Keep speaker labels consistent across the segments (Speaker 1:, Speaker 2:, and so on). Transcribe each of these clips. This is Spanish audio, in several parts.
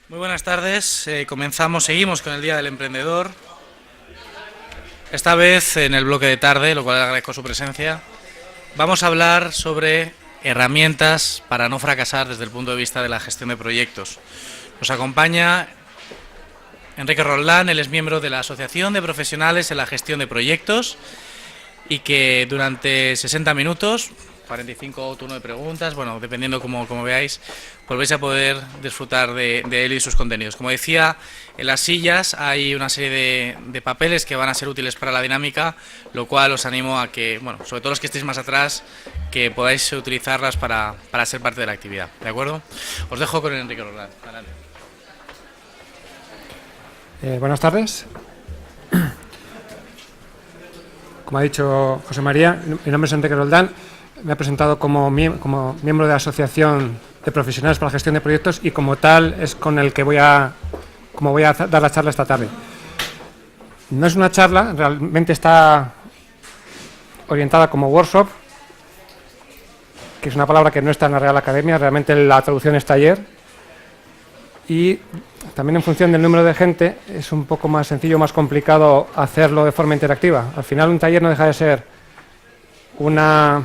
Speaker 1: Muy buenas tardes. Seguimos con el Día del Emprendedor. Esta vez en el bloque de tarde, lo cual agradezco su presencia. Vamos a hablar sobre herramientas para no fracasar desde el punto de vista de la gestión de proyectos. Nos acompaña Enrique Roldán, él es miembro de la Asociación de Profesionales en la Gestión de Proyectos y que durante 60 minutos, 45 turno de preguntas, bueno, dependiendo como veáis, pues vais a poder disfrutar de él y sus contenidos. Como decía, en las sillas hay una serie de papeles que van a ser útiles para la dinámica, lo cual os animo a que, bueno, sobre todo los que estéis más atrás, que podáis utilizarlas para ser parte de la actividad, ¿de acuerdo? Os dejo con Enrique Roldán. Adelante.
Speaker 2: Buenas tardes. Como ha dicho José María, mi nombre es Enrique Roldán. Me he presentado como miembro de la Asociación de Profesionales para la Gestión de Proyectos y como tal es con el que voy a dar la charla esta tarde. No es una charla, realmente está orientada como workshop, que es una palabra que no está en la Real Academia, realmente la traducción es taller. Y también en función del número de gente es un poco más sencillo, más complicado hacerlo de forma interactiva. Al final un taller no deja de ser una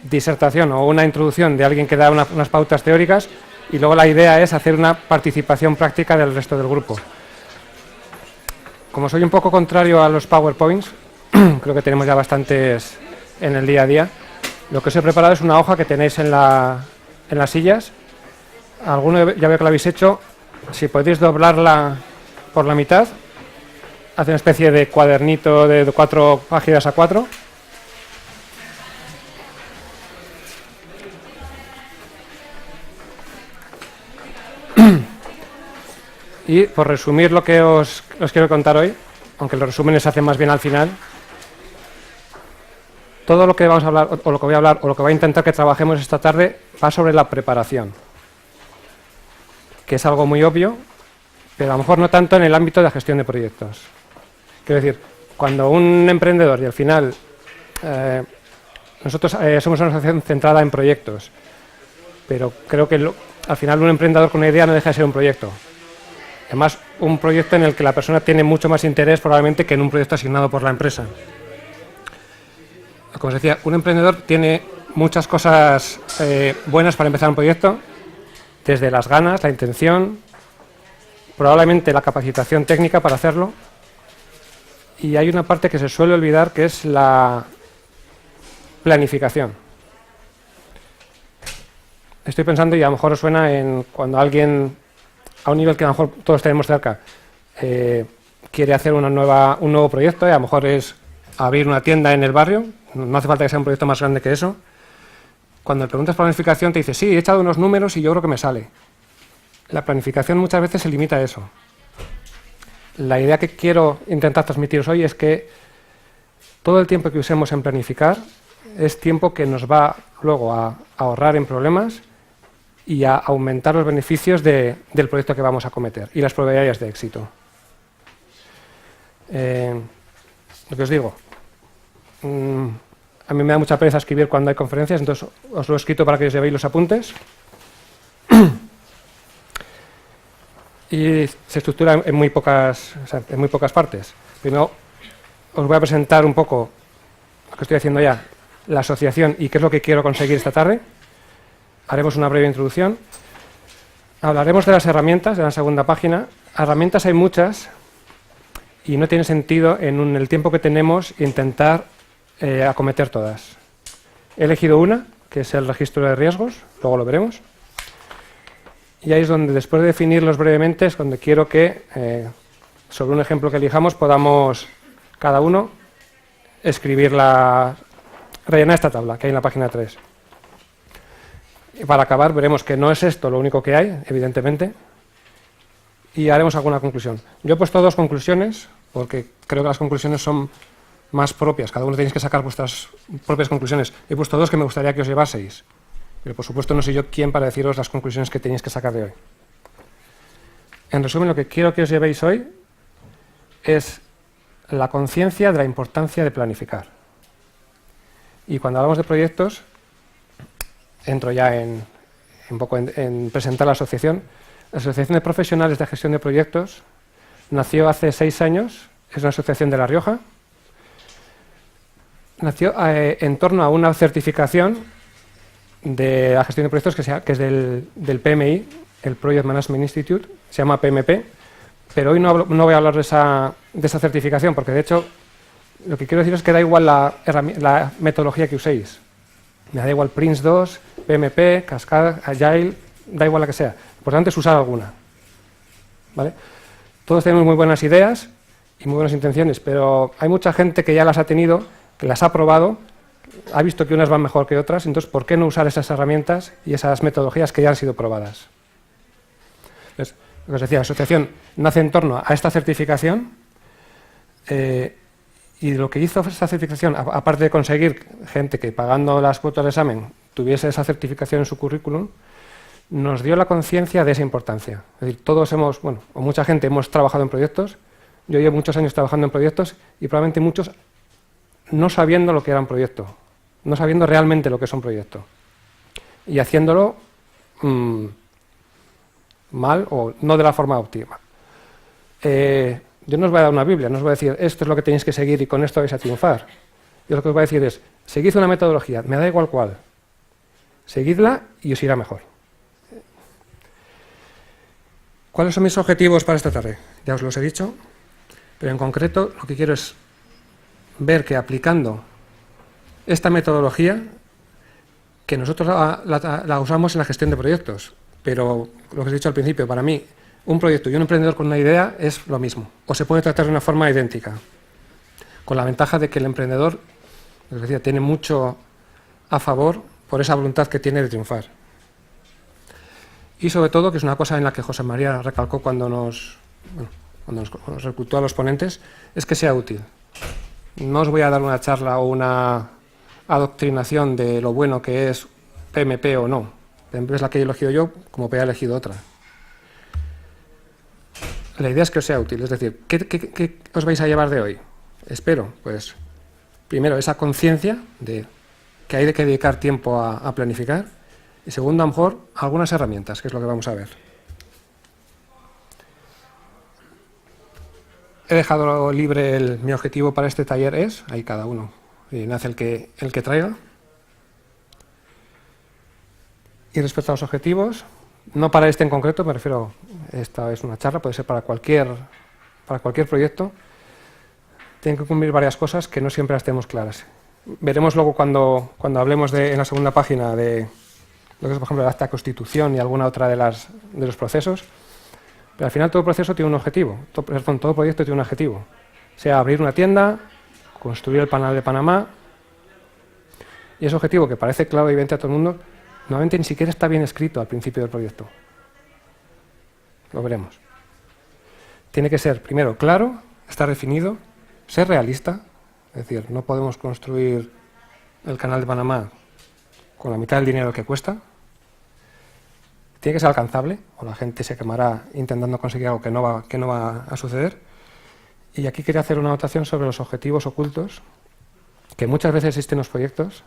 Speaker 2: disertación o una introducción de alguien que da unas pautas teóricas y luego la idea es hacer una participación práctica del resto del grupo. Como soy un poco contrario a los PowerPoints, creo que tenemos ya bastantes en el día a día, lo que os he preparado es una hoja que tenéis en las sillas. Alguno ya veo que lo habéis hecho. Si podéis doblarla por la mitad, hace una especie de cuadernito de 4 páginas a 4. Y por resumir lo que os quiero contar hoy, aunque los resúmenes se hacen más bien al final, todo lo que vamos a hablar, o lo que voy a hablar, o lo que voy a intentar que trabajemos esta tarde, va sobre la preparación, que es algo muy obvio, pero a lo mejor no tanto en el ámbito de la gestión de proyectos. Quiero decir, cuando un emprendedor, y al final nosotros somos una asociación centrada en proyectos, pero creo que al final un emprendedor con una idea no deja de ser un proyecto. Además, un proyecto en el que la persona tiene mucho más interés probablemente que en un proyecto asignado por la empresa. Como os decía, un emprendedor tiene muchas cosas buenas para empezar un proyecto, desde las ganas, la intención, probablemente la capacitación técnica para hacerlo, y hay una parte que se suele olvidar que es la planificación. Estoy pensando, y a lo mejor os suena en cuando alguien, a un nivel que a lo mejor todos tenemos cerca, quiere hacer un nuevo proyecto, y a lo mejor es abrir una tienda en el barrio, no hace falta que sea un proyecto más grande que eso. Cuando le preguntas por planificación te dice, sí, he echado unos números y yo creo que me sale. La planificación muchas veces se limita a eso. La idea que quiero intentar transmitiros hoy es que todo el tiempo que usemos en planificar es tiempo que nos va luego a ahorrar en problemas y a aumentar los beneficios del proyecto que vamos a acometer y las probabilidades de éxito. Lo que os digo, a mí me da mucha pereza escribir cuando hay conferencias, entonces os lo he escrito para que os llevéis los apuntes. Y se estructura en muy pocas partes. Primero os voy a presentar un poco lo que estoy haciendo ya, la asociación y qué es lo que quiero conseguir esta tarde. Haremos una breve introducción. Hablaremos de las herramientas, de la segunda página. Herramientas hay muchas y no tiene sentido en el tiempo que tenemos intentar acometer todas. He elegido una, que es el registro de riesgos, luego lo veremos. Y ahí es donde, después de definirlos brevemente, es donde quiero que, sobre un ejemplo que elijamos, podamos cada uno rellenar esta tabla que hay en la página 3. Y para acabar, veremos que no es esto lo único que hay, evidentemente, y haremos alguna conclusión. Yo he puesto 2 conclusiones, porque creo que las conclusiones son más propias. Cada uno tenéis que sacar vuestras propias conclusiones. He puesto 2 que me gustaría que os llevaseis. Pero, por supuesto, no soy yo quien para deciros las conclusiones que tenéis que sacar de hoy. En resumen, lo que quiero que os llevéis hoy es la conciencia de la importancia de planificar. Y cuando hablamos de proyectos, entro ya en presentar la asociación. La Asociación de Profesionales de Gestión de Proyectos nació hace 6 años, es una asociación de La Rioja. Nació en torno a una certificación de la gestión de proyectos que es del PMI, el Project Management Institute, se llama PMP, pero hoy no voy a hablar de esa certificación, porque de hecho lo que quiero decir es que da igual la metodología que uséis. Me da igual Prince2, PMP, Cascade, Agile, da igual la que sea. Lo importante es usar alguna. ¿Vale? Todos tenemos muy buenas ideas y muy buenas intenciones, pero hay mucha gente que ya las ha tenido, que las ha probado, ha visto que unas van mejor que otras, entonces ¿por qué no usar esas herramientas y esas metodologías que ya han sido probadas? Entonces, lo que os decía, la asociación nace en torno a esta certificación y lo que hizo esta certificación, aparte de conseguir gente que pagando las cuotas de examen tuviese esa certificación en su currículum, nos dio la conciencia de esa importancia. Es decir, todos hemos, bueno, o mucha gente hemos trabajado en proyectos, yo llevo muchos años trabajando en proyectos y probablemente muchos no sabiendo lo que era un proyecto, no sabiendo realmente lo que es un proyecto y haciéndolo mal o no de la forma óptima. Yo no os voy a dar una Biblia, no os voy a decir esto es lo que tenéis que seguir y con esto vais a triunfar. Yo lo que os voy a decir es, seguid una metodología, me da igual cuál, seguidla y os irá mejor. ¿Cuáles son mis objetivos para esta tarde? Ya os los he dicho, pero en concreto lo que quiero es ver que aplicando esta metodología, que nosotros la usamos en la gestión de proyectos, pero lo que os he dicho al principio, para mí, un proyecto y un emprendedor con una idea es lo mismo, o se puede tratar de una forma idéntica, con la ventaja de que el emprendedor, os decía, tiene mucho a favor por esa voluntad que tiene de triunfar. Y sobre todo, que es una cosa en la que José María recalcó cuando nos reclutó a los ponentes, es que sea útil. No os voy a dar una charla o una adoctrinación de lo bueno que es PMP o no. PMP es la que he elegido yo, como he elegido otra. La idea es que os sea útil, es decir, ¿qué os vais a llevar de hoy? Espero, pues, primero, esa conciencia de que hay que dedicar tiempo a planificar y segundo, a lo mejor, algunas herramientas, que es lo que vamos a ver. He dejado libre mi objetivo para este taller es, ahí cada uno, y nace el que traiga. Y respecto a los objetivos, no para este en concreto, me refiero, esta es una charla, puede ser para cualquier proyecto, tienen que cumplir varias cosas que no siempre las tenemos claras. Veremos luego cuando hablemos en la segunda página de lo que es, por ejemplo, el acta de constitución y alguna otra de los procesos, pero al final todo proceso tiene un objetivo, todo proyecto tiene un objetivo, sea abrir una tienda, construir el Canal de Panamá, y ese objetivo que parece claro y evidente a todo el mundo, normalmente ni siquiera está bien escrito al principio del proyecto. Lo veremos. Tiene que ser, primero, claro, estar definido, ser realista, es decir, no podemos construir el Canal de Panamá con la mitad del dinero que cuesta. Tiene que ser alcanzable, o la gente se quemará intentando conseguir algo que no va a suceder. Y aquí quería hacer una anotación sobre los objetivos ocultos, que muchas veces existen en los proyectos,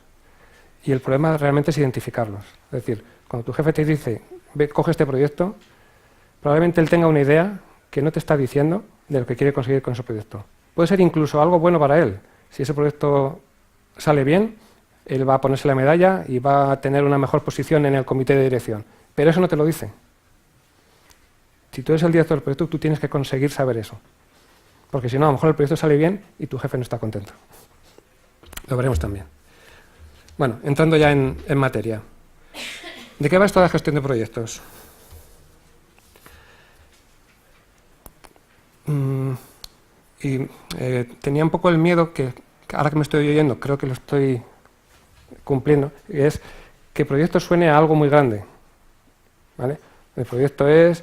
Speaker 2: y el problema realmente es identificarlos. Es decir, cuando tu jefe te dice, ve, coge este proyecto, probablemente él tenga una idea que no te está diciendo de lo que quiere conseguir con ese proyecto. Puede ser incluso algo bueno para él. Si ese proyecto sale bien, él va a ponerse la medalla y va a tener una mejor posición en el comité de dirección. Pero eso no te lo dice. Si tú eres el director del proyecto, tú tienes que conseguir saber eso. Porque si no, a lo mejor el proyecto sale bien y tu jefe no está contento. Lo veremos también. Bueno, entrando ya en materia. ¿De qué va esto de la gestión de proyectos? Tenía un poco el miedo que ahora que me estoy oyendo, creo que lo estoy cumpliendo, y es que proyecto suene a algo muy grande. ¿Vale? El proyecto es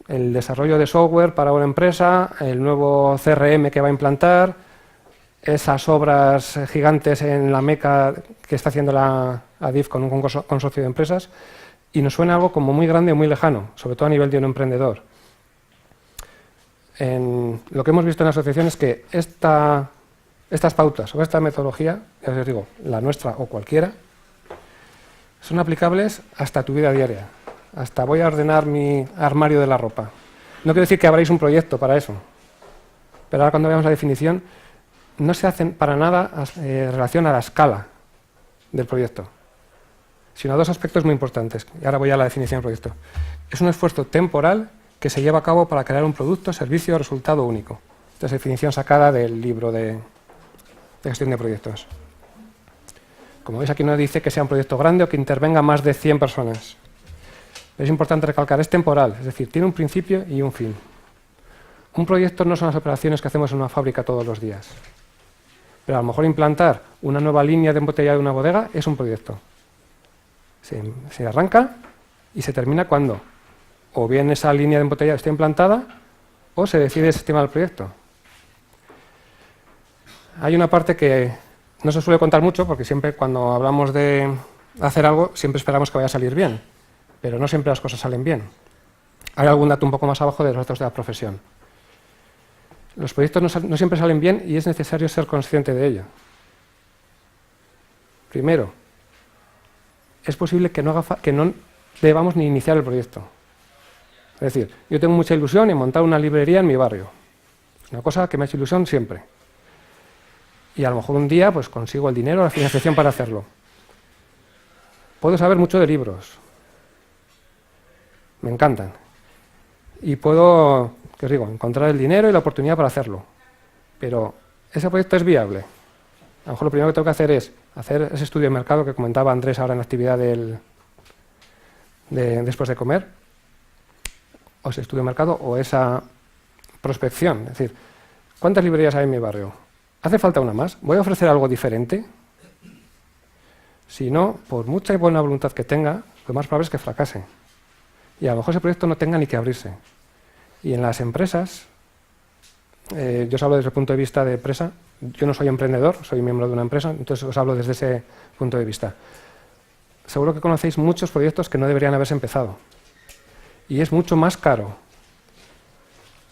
Speaker 2: el desarrollo de software para una empresa, el nuevo CRM que va a implantar, esas obras gigantes en la Meca que está haciendo la ADIF con un consorcio de empresas, y nos suena algo como muy grande y muy lejano, sobre todo a nivel de un emprendedor. Lo que hemos visto en la asociación es que estas pautas o esta metodología, ya os digo, la nuestra o cualquiera, son aplicables hasta tu vida diaria. hasta voy a ordenar mi armario de la ropa. No quiero decir que abráis un proyecto para eso, pero ahora cuando veamos la definición, no se hacen para nada relación a la escala del proyecto, sino a dos aspectos muy importantes. Y ahora voy a la definición del proyecto. Es un esfuerzo temporal que se lleva a cabo para crear un producto, servicio o resultado único. Esta es la definición sacada del libro de gestión de proyectos. Como veis, aquí no dice que sea un proyecto grande o que intervenga más de 100 personas. Es importante recalcar, es temporal, es decir, tiene un principio y un fin. Un proyecto no son las operaciones que hacemos en una fábrica todos los días. Pero a lo mejor implantar una nueva línea de embotellado de una bodega es un proyecto. Se arranca y se termina cuando o bien esa línea de embotellado está implantada o se decide desestimar el proyecto. Hay una parte que no se suele contar mucho porque siempre cuando hablamos de hacer algo siempre esperamos que vaya a salir bien, pero no siempre las cosas salen bien. Hay algún dato un poco más abajo de los datos de la profesión. Los proyectos no siempre salen bien y es necesario ser consciente de ello. Primero, es posible que no debamos ni iniciar el proyecto. Es decir, yo tengo mucha ilusión en montar una librería en mi barrio. Es una cosa que me ha hecho ilusión siempre. Y a lo mejor un día pues consigo el dinero, la financiación para hacerlo. Puedo saber mucho de libros. Me encantan. Y puedo, ¿qué os digo?, encontrar el dinero y la oportunidad para hacerlo. Pero ese proyecto es viable. A lo mejor lo primero que tengo que hacer es hacer ese estudio de mercado que comentaba Andrés ahora en la actividad después de comer, o ese estudio de mercado o esa prospección. Es decir, ¿cuántas librerías hay en mi barrio? ¿Hace falta una más? ¿Voy a ofrecer algo diferente? Si no, por mucha y buena voluntad que tenga, lo más probable es que fracase. Y a lo mejor ese proyecto no tenga ni que abrirse. Y en las empresas, yo os hablo desde el punto de vista de empresa, yo no soy emprendedor, soy miembro de una empresa, entonces os hablo desde ese punto de vista. Seguro que conocéis muchos proyectos que no deberían haberse empezado. Y es mucho más caro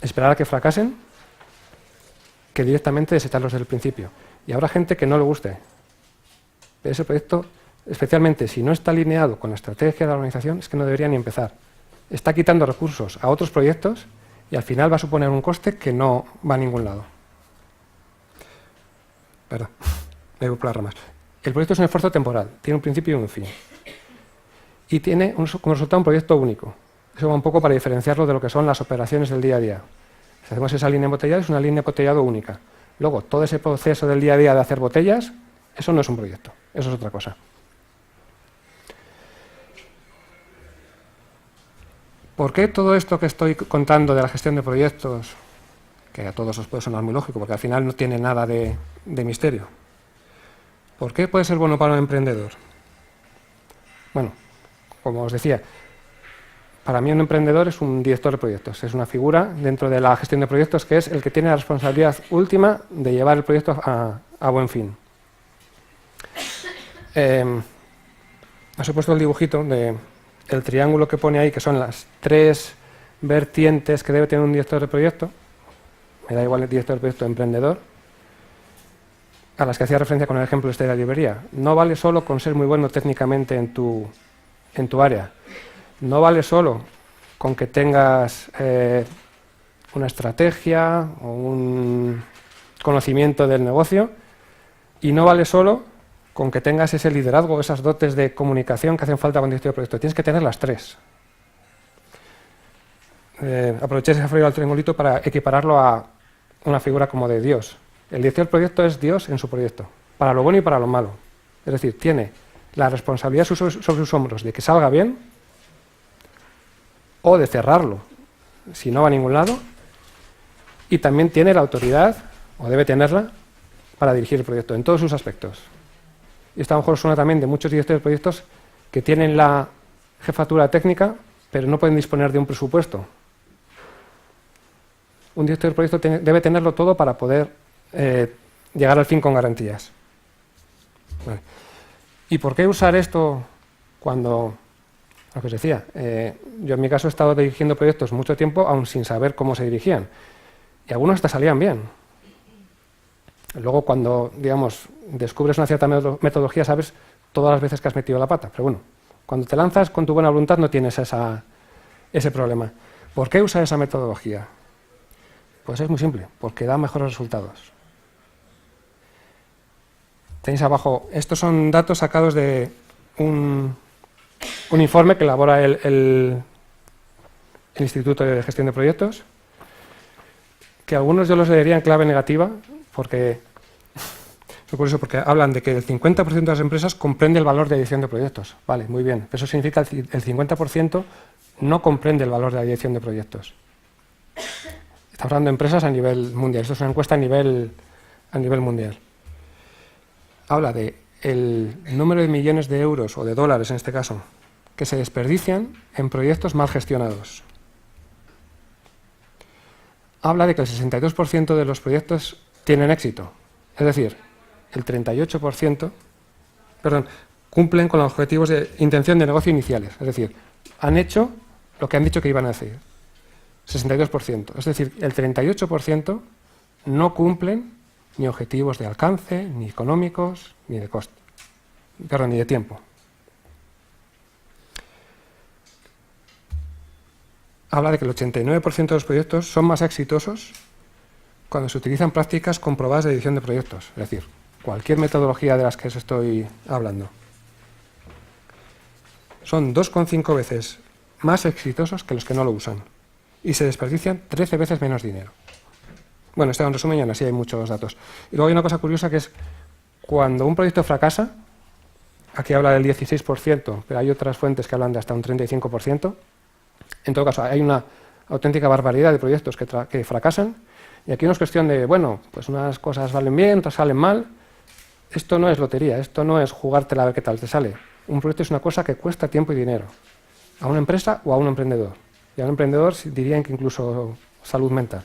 Speaker 2: esperar a que fracasen que directamente desecharlos desde el principio. Y habrá gente que no le guste. Pero ese proyecto, especialmente si no está alineado con la estrategia de la organización, es que no debería ni empezar. Está quitando recursos a otros proyectos y al final va a suponer un coste que no va a ningún lado. Perdón, me voy por las ramas. El proyecto es un esfuerzo temporal, tiene un principio y un fin. Y tiene como resultado un proyecto único. Eso va un poco para diferenciarlo de lo que son las operaciones del día a día. Si hacemos esa línea de embotellado, es una línea de embotellado única. Luego, todo ese proceso del día a día de hacer botellas, eso no es un proyecto, eso es otra cosa. ¿Por qué todo esto que estoy contando de la gestión de proyectos, que a todos os puede sonar muy lógico, porque al final no tiene nada de misterio? ¿Por qué puede ser bueno para un emprendedor? Bueno, como os decía, para mí un emprendedor es un director de proyectos, es una figura dentro de la gestión de proyectos que es el que tiene la responsabilidad última de llevar el proyecto a buen fin. Os he puesto el dibujito del triángulo que pone ahí, que son las 3 vertientes que debe tener un director de proyecto. Me da igual el director de proyecto emprendedor, a las que hacía referencia con el ejemplo de la librería. No vale solo con ser muy bueno técnicamente en tu área. No vale solo con que tengas una estrategia o un conocimiento del negocio, y no vale solo con que tengas ese liderazgo, esas dotes de comunicación que hacen falta con el director de proyecto. Tienes que tener las 3. Aproveché ese frío al triangulito para equipararlo a una figura como de Dios. El director del proyecto es Dios en su proyecto, para lo bueno y para lo malo. Es decir, tiene la responsabilidad sobre sus hombros de que salga bien o de cerrarlo si no va a ningún lado, y también tiene la autoridad, o debe tenerla, para dirigir el proyecto en todos sus aspectos. Y esto a lo mejor suena también de muchos directores de proyectos que tienen la jefatura técnica, pero no pueden disponer de un presupuesto. Un director de proyecto debe tenerlo todo para poder llegar al fin con garantías. Vale. ¿Y por qué usar esto cuando, lo que os decía, yo en mi caso he estado dirigiendo proyectos mucho tiempo aún sin saber cómo se dirigían, y algunos hasta salían bien. Luego cuando, digamos, descubres una cierta metodología, sabes todas las veces que has metido la pata, pero bueno, Cuando te lanzas con tu buena voluntad no tienes ese problema. ¿Por qué usar esa metodología? Pues es muy simple, porque da mejores resultados. Tenéis abajo, estos son datos sacados de un informe que elabora el Instituto de Gestión de Proyectos, que algunos yo los leería en clave negativa, porque es curioso, porque hablan de que el 50% de las empresas comprende el valor de dirección de proyectos. Vale, muy bien, pero eso significa que el 50% no comprende el valor de la dirección de proyectos. Estamos hablando de empresas a nivel mundial, esto es una encuesta a nivel mundial. Habla de el número de millones de euros, o de dólares en este caso, que se desperdician en proyectos mal gestionados. Habla de que el 62% de los proyectos tienen éxito, es decir, el 38%, cumplen con los objetivos de intención de negocio iniciales, es decir, han hecho lo que han dicho que iban a hacer, 62%, es decir, el 38% no cumplen ni objetivos de alcance, ni económicos, ni de coste, ni de tiempo. Habla de que el 89% de los proyectos son más exitosos cuando se utilizan prácticas comprobadas de edición de proyectos, es decir, cualquier metodología de las que os estoy hablando. Son 2,5 veces más exitosos que los que no lo usan y se desperdician 13 veces menos dinero. Bueno, esto es un resumen y aún así hay muchos datos. Y luego hay una cosa curiosa que es cuando un proyecto fracasa, aquí habla del 16%, pero hay otras fuentes que hablan de hasta un 35%. En todo caso, hay una auténtica barbaridad de proyectos que fracasan y aquí no es cuestión de, bueno, pues unas cosas valen bien, otras salen mal. Esto no es lotería, esto no es jugártela a ver qué tal te sale. Un proyecto es una cosa que cuesta tiempo y dinero, a una empresa o a un emprendedor. Y a un emprendedor dirían que incluso salud mental.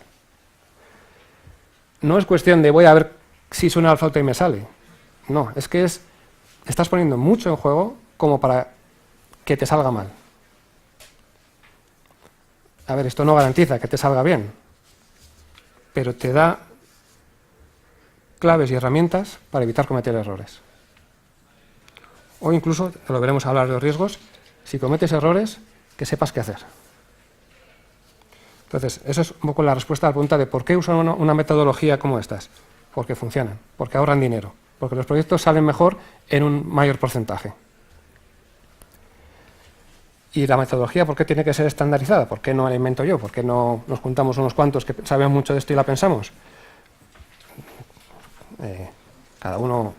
Speaker 2: No es cuestión de voy a ver si suena la flauta y me sale. No, es que estás poniendo mucho en juego como para que te salga mal. A ver, esto no garantiza que te salga bien, pero te da claves y herramientas para evitar cometer errores. O incluso, lo veremos hablar de los riesgos, si cometes errores, que sepas qué hacer. Entonces, eso es un poco la respuesta a la pregunta de por qué usan una metodología como estas. Porque funcionan, porque ahorran dinero, porque los proyectos salen mejor en un mayor porcentaje. ¿Y la metodología por qué tiene que ser estandarizada? ¿Por qué no la invento yo? ¿Por qué no nos juntamos unos cuantos que sabemos mucho de esto y la pensamos? Cada uno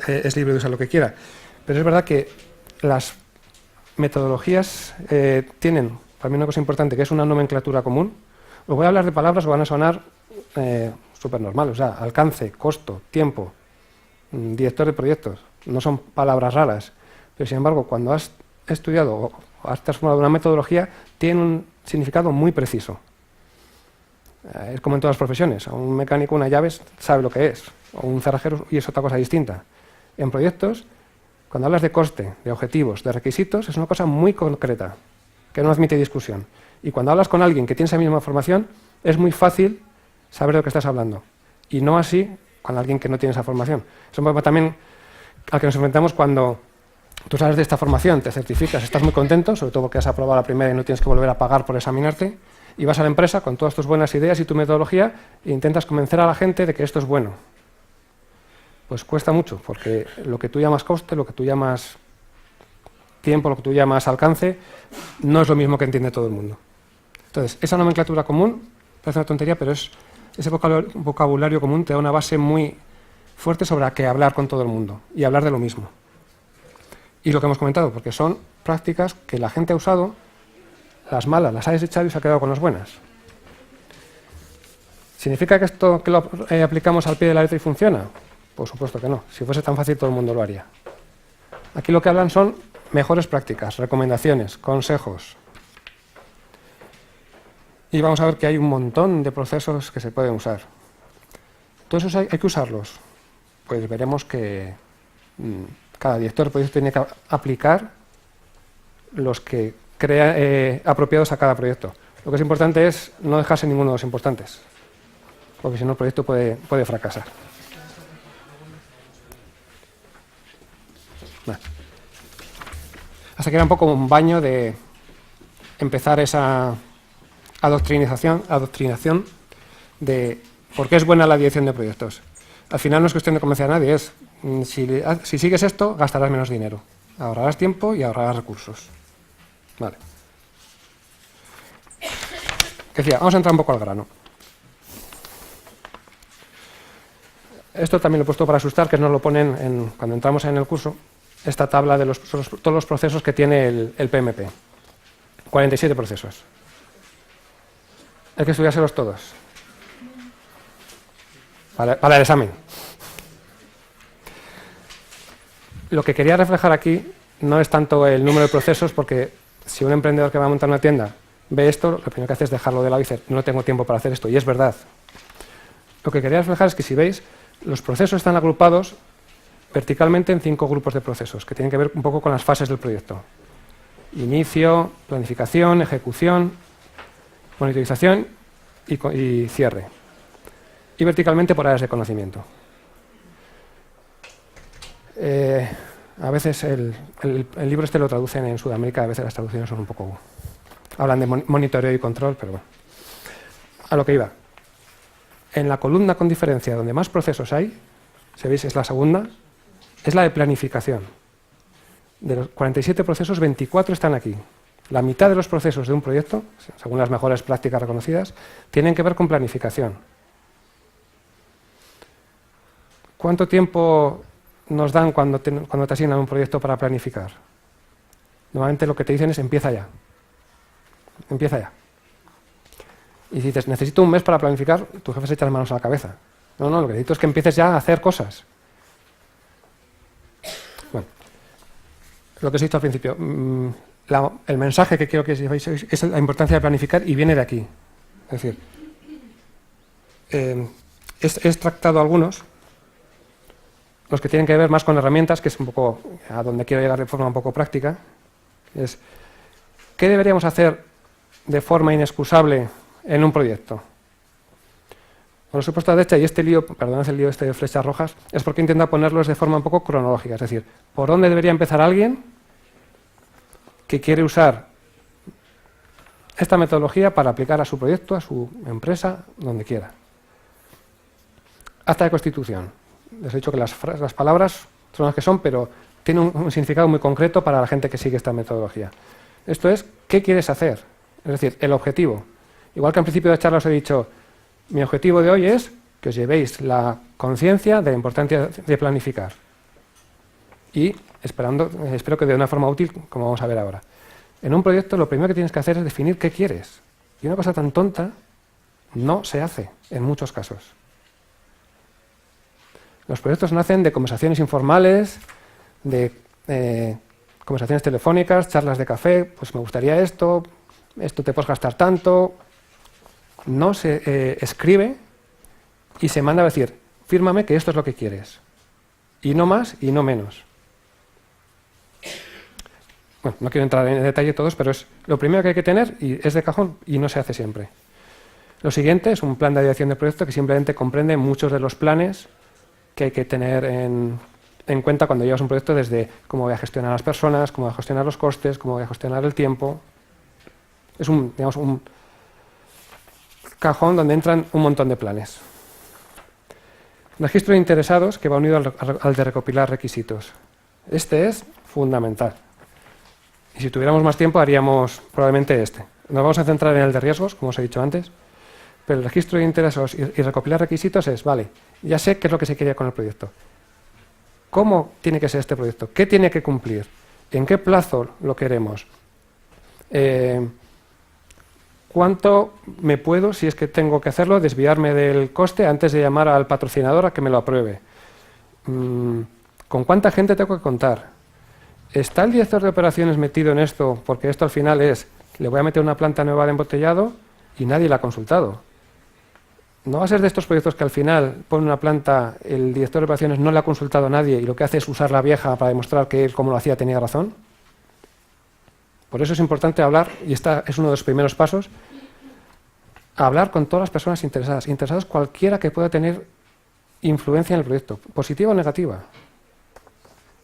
Speaker 2: es libre de usar lo que quiera. Pero es verdad que las metodologías tienen, para mí, una cosa importante, que es una nomenclatura común. Os voy a hablar de palabras que van a sonar súper normales, o sea, alcance, costo, tiempo, director de proyectos. No son palabras raras, pero sin embargo, cuando has estudiado o has transformado una metodología, tiene un significado muy preciso. Es como en todas las profesiones. Un mecánico, una llave, sabe lo que es, o un cerrajero, y es otra cosa distinta. En proyectos, cuando hablas de coste, de objetivos, de requisitos, es una cosa muy concreta, que no admite discusión. Y cuando hablas con alguien que tiene esa misma formación, es muy fácil saber de lo que estás hablando. Y no así con alguien que no tiene esa formación. Es un problema también al que nos enfrentamos cuando tú sales de esta formación, te certificas, estás muy contento, sobre todo porque has aprobado la primera y no tienes que volver a pagar por examinarte, y vas a la empresa con todas tus buenas ideas y tu metodología e intentas convencer a la gente de que esto es bueno. Pues cuesta mucho, porque lo que tú llamas coste, lo que tú llamas tiempo, lo que tú llamas alcance, no es lo mismo que entiende todo el mundo. Entonces, esa nomenclatura común parece una tontería, pero ese vocabulario común te da una base muy fuerte sobre la que hablar con todo el mundo y hablar de lo mismo. Y lo que hemos comentado, porque son prácticas que la gente ha usado, las malas las ha desechado y se ha quedado con las buenas. ¿Significa que esto que lo aplicamos al pie de la letra y funciona? Por supuesto que no. Si fuese tan fácil, todo el mundo lo haría. Aquí lo que hablan son mejores prácticas, recomendaciones, consejos. Y vamos a ver que hay un montón de procesos que se pueden usar. Todos esos hay que usarlos. Pues veremos que cada director de proyecto tiene que aplicar los que crea apropiados a cada proyecto. Lo que es importante es no dejarse ninguno de los importantes, porque si no el proyecto puede fracasar. hasta que era un poco un baño de empezar esa adoctrinación de por qué es buena la dirección de proyectos. Al final no es cuestión de convencer a nadie, es si sigues esto, gastarás menos dinero, ahorrarás tiempo y ahorrarás recursos. Vale. Decía, vamos a entrar un poco al grano. Esto también lo he puesto para asustar, que nos lo ponen cuando entramos en el curso, esta tabla de todos los procesos que tiene el PMP. 47 procesos. Hay que estudiárselos todos. Para el examen. Lo que quería reflejar aquí no es tanto el número de procesos, porque si un emprendedor que va a montar una tienda ve esto, lo primero que hace es dejarlo de lado y dice, no tengo tiempo para hacer esto, y es verdad. Lo que quería reflejar es que si veis, los procesos están agrupados verticalmente en 5 grupos de procesos, que tienen que ver un poco con las fases del proyecto. Inicio, planificación, ejecución, monitorización y cierre. Y verticalmente por áreas de conocimiento. A veces el libro este lo traducen en Sudamérica, a veces las traducciones son un poco... Hablan de monitoreo y control, pero bueno. A lo que iba. En la columna con diferencia donde más procesos hay, si veis es la segunda, es la de planificación. De los 47 procesos, 24 están aquí. La mitad de los procesos de un proyecto, según las mejores prácticas reconocidas, tienen que ver con planificación. ¿Cuánto tiempo nos dan cuando te asignan un proyecto para planificar? Normalmente lo que te dicen es empieza ya. Empieza ya. Y si dices, necesito un mes para planificar, tu jefe se echa las manos a la cabeza. No, lo que necesito es que empieces ya a hacer cosas. Bueno, lo que os he dicho al principio. El mensaje que quiero que llevéis es la importancia de planificar y viene de aquí. Es decir, he extractado algunos, los que tienen que ver más con herramientas, que es un poco a donde quiero llegar de forma un poco práctica. Es, ¿qué deberíamos hacer de forma inexcusable en un proyecto? Os he puesto a la derecha, y este lío, perdonad el lío este de flechas rojas, es porque intento ponerlos de forma un poco cronológica, es decir, ¿por dónde debería empezar alguien que quiere usar esta metodología para aplicar a su proyecto, a su empresa, donde quiera? Acta de constitución. Les he dicho que las palabras son las que son, pero tienen un significado muy concreto para la gente que sigue esta metodología. Esto es, ¿qué quieres hacer? Es decir, el objetivo. Igual que al principio de la charla os he dicho, mi objetivo de hoy es que os llevéis la conciencia de la importancia de planificar. Y espero que de una forma útil, como vamos a ver ahora. En un proyecto lo primero que tienes que hacer es definir qué quieres. Y una cosa tan tonta no se hace en muchos casos. Los proyectos nacen de conversaciones informales, de conversaciones telefónicas, charlas de café, pues me gustaría esto te puedes gastar tanto. No se escribe y se manda a decir, fírmame que esto es lo que quieres. Y no más y no menos. Bueno, no quiero entrar en detalle todos, pero es lo primero que hay que tener y es de cajón y no se hace siempre. Lo siguiente es un plan de dirección de proyecto que simplemente comprende muchos de los planes que hay que tener en cuenta cuando llevas un proyecto, desde cómo voy a gestionar a las personas, cómo voy a gestionar los costes, cómo voy a gestionar el tiempo. Es un cajón donde entran un montón de planes. Registro de interesados, que va unido al de recopilar requisitos. Este es fundamental. Y si tuviéramos más tiempo haríamos probablemente este. Nos vamos a centrar en el de riesgos, como os he dicho antes, pero el registro de interesados y recopilar requisitos es, vale, ya sé qué es lo que se quería con el proyecto. ¿Cómo tiene que ser este proyecto? ¿Qué tiene que cumplir? ¿En qué plazo lo queremos? ¿Cuánto me puedo, si es que tengo que hacerlo, desviarme del coste antes de llamar al patrocinador a que me lo apruebe? ¿Con cuánta gente tengo que contar? ¿Está el director de operaciones metido en esto? Porque esto al final es, le voy a meter una planta nueva de embotellado y nadie la ha consultado. ¿No va a ser de estos proyectos que al final pone una planta, el director de operaciones no le ha consultado a nadie y lo que hace es usar la vieja para demostrar que él, como lo hacía, tenía razón? Por eso es importante hablar, y este es uno de los primeros pasos, hablar con todas las personas interesadas cualquiera que pueda tener influencia en el proyecto, positiva o negativa.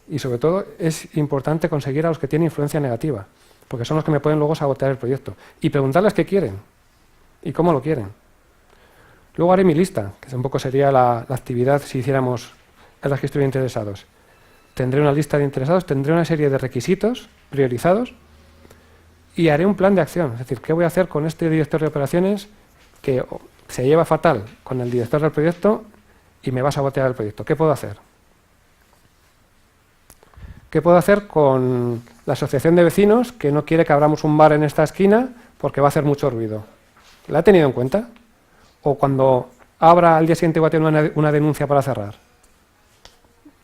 Speaker 2: Y sobre todo es importante conseguir a los que tienen influencia negativa, porque son los que me pueden luego sabotear el proyecto. Y preguntarles qué quieren y cómo lo quieren. Luego haré mi lista, que un poco sería la actividad si hiciéramos el registro de interesados. Tendré una lista de interesados, tendré una serie de requisitos priorizados y haré un plan de acción. Es decir, ¿qué voy a hacer con este director de operaciones que se lleva fatal con el director del proyecto y me va a sabotear el proyecto? ¿Qué puedo hacer? ¿Qué puedo hacer con la asociación de vecinos que no quiere que abramos un bar en esta esquina porque va a hacer mucho ruido? ¿La ha tenido en cuenta? ¿O cuando abra al día siguiente voy a tener una denuncia para cerrar?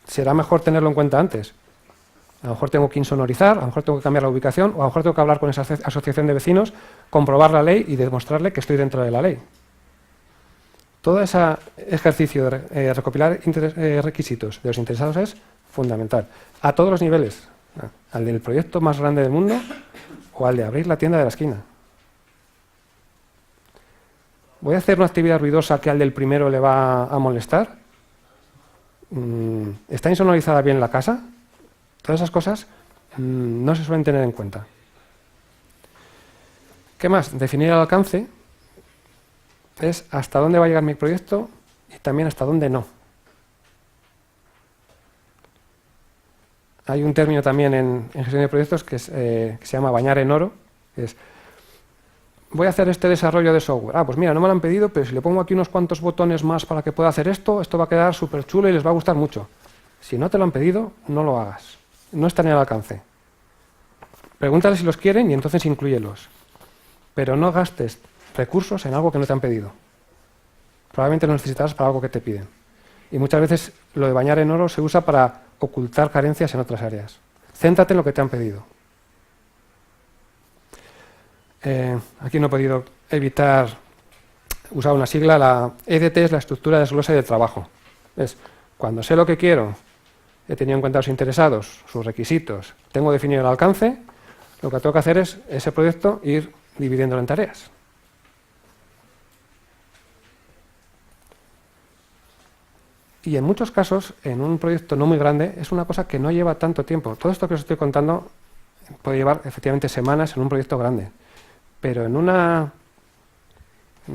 Speaker 2: Será mejor tenerlo en cuenta antes. A lo mejor tengo que insonorizar, a lo mejor tengo que cambiar la ubicación, o a lo mejor tengo que hablar con esa asociación de vecinos, comprobar la ley y demostrarle que estoy dentro de la ley. Todo ese ejercicio de recopilar requisitos de los interesados es fundamental. A todos los niveles. Al del proyecto más grande del mundo o al de abrir la tienda de la esquina. ¿Voy a hacer una actividad ruidosa que al del primero le va a molestar? ¿Está insonorizada bien la casa? Todas esas cosas no se suelen tener en cuenta. ¿Qué más? Definir el alcance es hasta dónde va a llegar mi proyecto y también hasta dónde no. Hay un término también en gestión de proyectos que se llama bañar en oro. Que es, voy a hacer este desarrollo de software. Pues mira, no me lo han pedido, pero si le pongo aquí unos cuantos botones más para que pueda hacer esto, esto va a quedar súper chulo y les va a gustar mucho. Si no te lo han pedido, no lo hagas. No están en el alcance. Pregúntales si los quieren y entonces inclúyelos. Pero no gastes recursos en algo que no te han pedido. Probablemente lo necesitarás para algo que te piden. Y muchas veces lo de bañar en oro se usa para ocultar carencias en otras áreas. Céntrate en lo que te han pedido. Aquí no he podido evitar usar una sigla. La EDT es la estructura de desglose del trabajo. Es cuando sé lo que quiero, he tenido en cuenta los interesados, sus requisitos, tengo definido el alcance, lo que tengo que hacer es ese proyecto ir dividiéndolo en tareas. Y en muchos casos, en un proyecto no muy grande, es una cosa que no lleva tanto tiempo. Todo esto que os estoy contando puede llevar efectivamente semanas en un proyecto grande. Pero en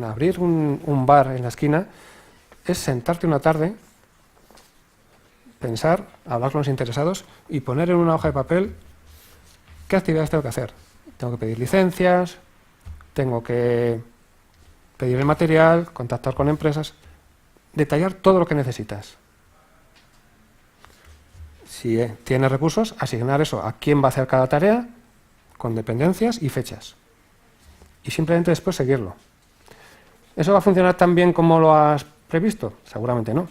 Speaker 2: abrir un bar en la esquina es sentarte una tarde, pensar, hablar con los interesados y poner en una hoja de papel qué actividades tengo que hacer. Tengo que pedir licencias, tengo que pedir el material, contactar con empresas, detallar todo lo que necesitas. Si tienes recursos, asignar eso a quién va a hacer cada tarea, con dependencias y fechas. Y simplemente después seguirlo. ¿Eso va a funcionar tan bien como lo has previsto? Seguramente no.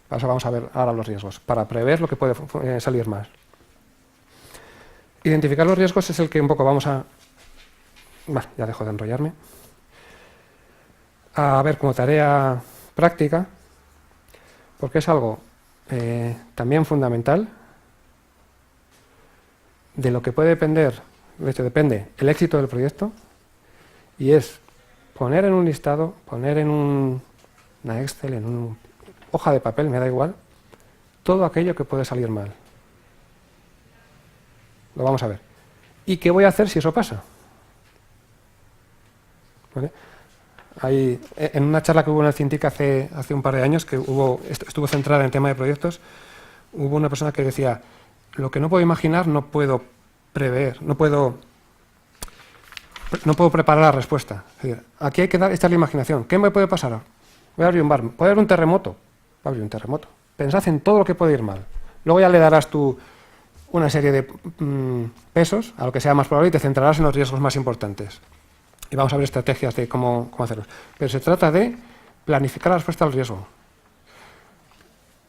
Speaker 2: Para eso vamos a ver ahora los riesgos, para prever lo que puede salir mal. Identificar los riesgos es el que un poco vamos a... Bueno, ya dejo de enrollarme. A ver, como tarea práctica, porque es algo también fundamental, de lo que puede depender, de hecho depende el éxito del proyecto, y es poner en un listado, poner en una Excel, en una hoja de papel, me da igual, todo aquello que puede salir mal. Lo vamos a ver. ¿Y qué voy a hacer si eso pasa? ¿Vale? En una charla que hubo en el Cintiq hace un par de años, que estuvo centrada en el tema de proyectos, hubo una persona que decía, lo que no puedo imaginar no puedo prever, no puedo preparar la respuesta. Es decir, aquí hay que dar, esta es la imaginación. ¿Qué me puede pasar? Voy a abrir un bar, puede haber un terremoto. Va a abrir un terremoto. Pensad en todo lo que puede ir mal. Luego ya le darás tú una serie de pesos a lo que sea más probable y te centrarás en los riesgos más importantes. Y vamos a ver estrategias de cómo hacerlos. Pero se trata de planificar la respuesta al riesgo.